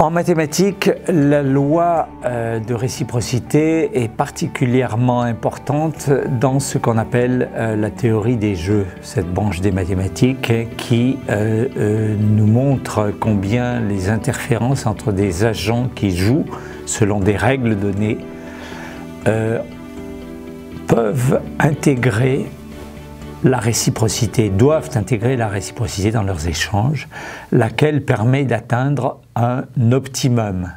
En mathématiques, la loi de réciprocité est particulièrement importante dans ce qu'on appelle la théorie des jeux, cette branche des mathématiques qui nous montre combien les interférences entre des agents qui jouent selon des règles données peuvent intégrer la réciprocité, doivent intégrer la réciprocité dans leurs échanges, laquelle permet d'atteindre un optimum,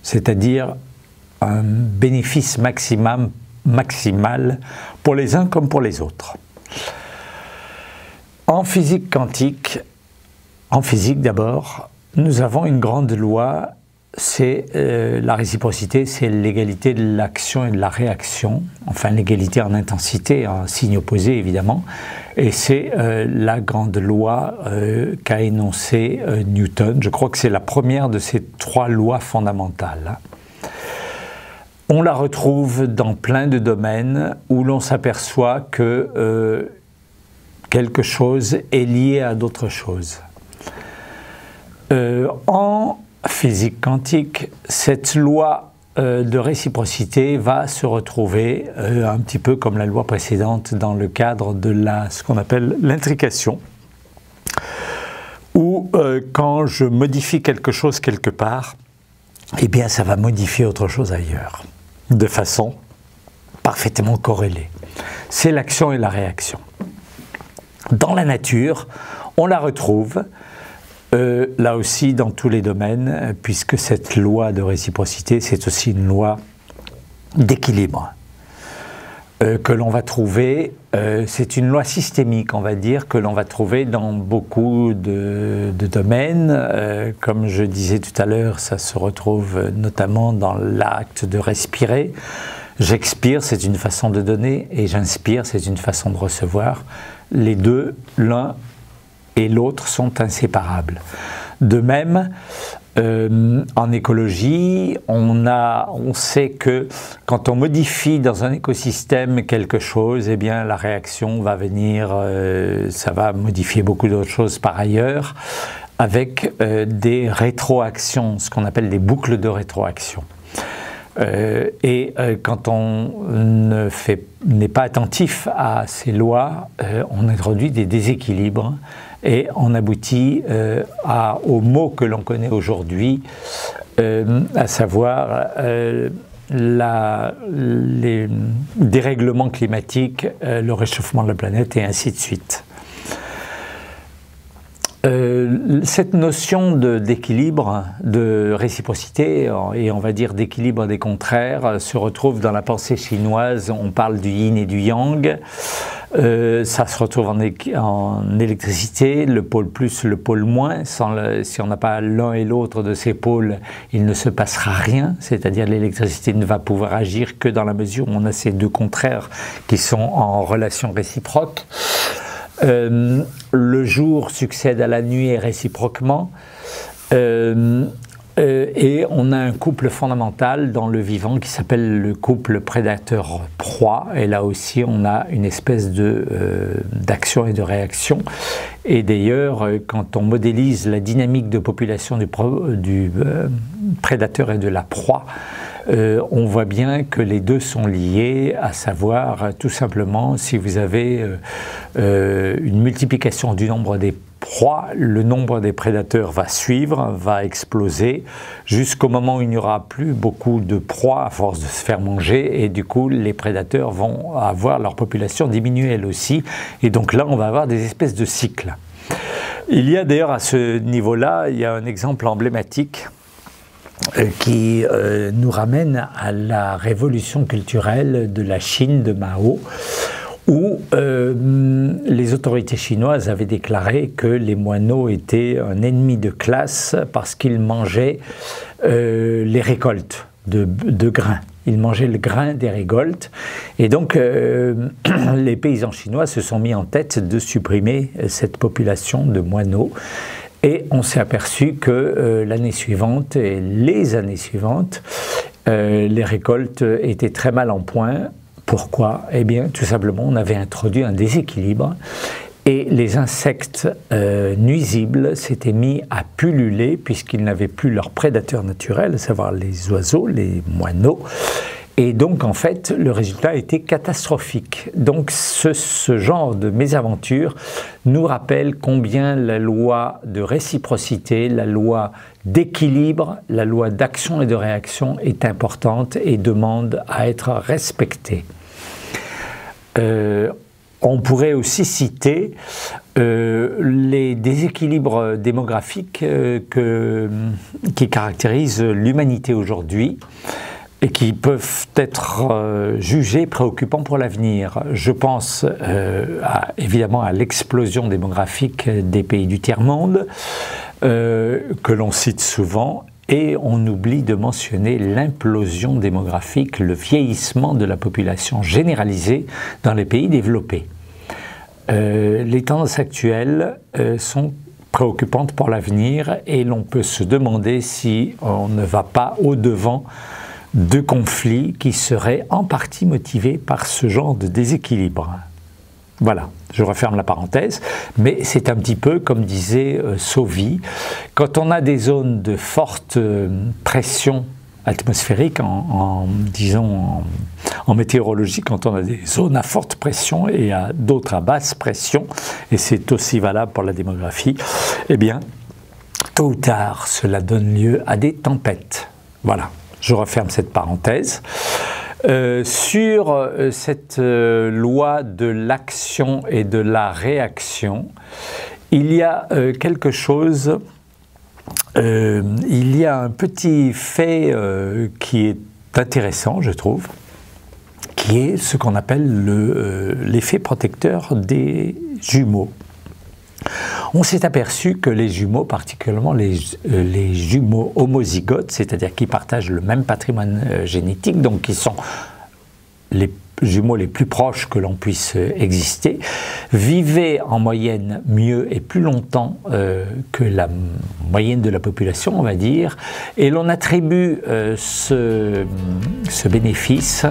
c'est-à-dire un bénéfice maximal pour les uns comme pour les autres. En physique quantique, en physique d'abord, nous avons une grande loi, c'est la réciprocité, c'est l'égalité de l'action et de la réaction, enfin l'égalité en intensité, en signe opposé évidemment, et c'est la grande loi qu'a énoncée Newton. Je crois que c'est la première de ces trois lois fondamentales. On la retrouve dans plein de domaines où l'on s'aperçoit que quelque chose est lié à d'autres choses. En physique quantique, cette loi de réciprocité va se retrouver un petit peu comme la loi précédente dans le cadre de ce qu'on appelle l'intrication, où quand je modifie quelque chose quelque part, eh bien ça va modifier autre chose ailleurs, de façon parfaitement corrélée. C'est l'action et la réaction. Dans la nature, on la retrouve là aussi dans tous les domaines, puisque cette loi de réciprocité, c'est aussi une loi d'équilibre que l'on va trouver, c'est une loi systémique, on va dire, que l'on va trouver dans beaucoup de domaines. Comme je disais tout à l'heure, ça se retrouve notamment dans l'acte de respirer. J'expire, c'est une façon de donner, et j'inspire, c'est une façon de recevoir. Les deux, l'un et l'autre sont inséparables. De même, en écologie, on sait que quand on modifie dans un écosystème quelque chose, eh bien la réaction va venir, ça va modifier beaucoup d'autres choses par ailleurs, avec des rétroactions, ce qu'on appelle des boucles de rétroaction. Quand on n'est pas attentif à ces lois, on introduit des déséquilibres et on aboutit au mot que l'on connaît aujourd'hui, à savoir les dérèglements climatiques, le réchauffement de la planète et ainsi de suite. Cette notion d'équilibre, de réciprocité, et on va dire d'équilibre des contraires, se retrouve dans la pensée chinoise. On parle du yin et du yang. Ça se retrouve en électricité, le pôle plus, le pôle moins. Si on n'a pas l'un et l'autre de ces pôles, il ne se passera rien. C'est-à-dire l'électricité ne va pouvoir agir que dans la mesure où on a ces deux contraires qui sont en relation réciproque. Le jour succède à la nuit et réciproquement, et on a un couple fondamental dans le vivant qui s'appelle le couple prédateur-proie, et là aussi on a une espèce d'action et de réaction. Et d'ailleurs, quand on modélise la dynamique de population du prédateur et de la proie, on voit bien que les deux sont liés, à savoir tout simplement si vous avez une multiplication du nombre des proies, le nombre des prédateurs va suivre, va exploser, jusqu'au moment où il n'y aura plus beaucoup de proies à force de se faire manger, et du coup les prédateurs vont avoir leur population diminuer elle aussi, et donc là on va avoir des espèces de cycles. Il y a d'ailleurs à ce niveau-là, il y a un exemple emblématique qui nous ramène à la révolution culturelle de la Chine de Mao, où les autorités chinoises avaient déclaré que les moineaux étaient un ennemi de classe parce qu'ils mangeaient les récoltes de grains. Ils mangeaient le grain des récoltes, et donc les paysans chinois se sont mis en tête de supprimer cette population de moineaux. Et on s'est aperçu que l'année suivante et les années suivantes, les récoltes étaient très mal en point. Pourquoi? Eh bien, tout simplement, on avait introduit un déséquilibre Et les insectes nuisibles s'étaient mis à pulluler puisqu'ils n'avaient plus leur prédateur naturel, à savoir les oiseaux, les moineaux. Et donc, en fait, le résultat était catastrophique. Donc, ce genre de mésaventure nous rappelle combien la loi de réciprocité, la loi d'équilibre, la loi d'action et de réaction est importante et demande à être respectée. On pourrait aussi citer les déséquilibres démographiques qui caractérisent l'humanité aujourd'hui et qui peuvent être jugés préoccupants pour l'avenir. Je pense évidemment à l'explosion démographique des pays du tiers-monde, que l'on cite souvent, et on oublie de mentionner l'implosion démographique, le vieillissement de la population généralisée dans les pays développés. Les tendances actuelles sont préoccupantes pour l'avenir et l'on peut se demander si on ne va pas au-devant de conflits qui seraient en partie motivés par ce genre de déséquilibre. Voilà, je referme la parenthèse, mais c'est un petit peu comme disait Sauvy, quand on a des zones de forte pression atmosphérique, disons en météorologie, quand on a des zones à forte pression et d'autres à basse pression, et c'est aussi valable pour la démographie, eh bien, tôt ou tard, cela donne lieu à des tempêtes. Voilà. Je referme cette parenthèse. Sur cette loi de l'action et de la réaction, il y a quelque chose, il y a un petit fait qui est intéressant, je trouve, qui est ce qu'on appelle l'effet protecteur des jumeaux. On s'est aperçu que les jumeaux, particulièrement les jumeaux homozygotes, c'est-à-dire qui partagent le même patrimoine génétique, donc qui sont les jumeaux les plus proches que l'on puisse exister, vivaient en moyenne mieux et plus longtemps que la moyenne de la population, on va dire, et l'on attribue ce bénéfice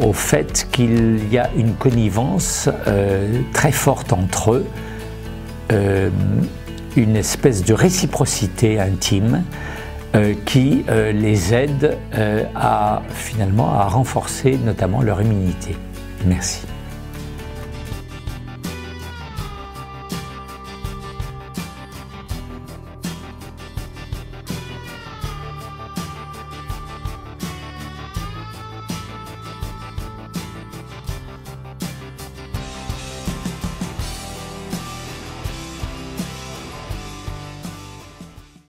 au fait qu'il y a une connivence très forte entre eux, une espèce de réciprocité intime qui les aide finalement à renforcer notamment leur immunité. Merci.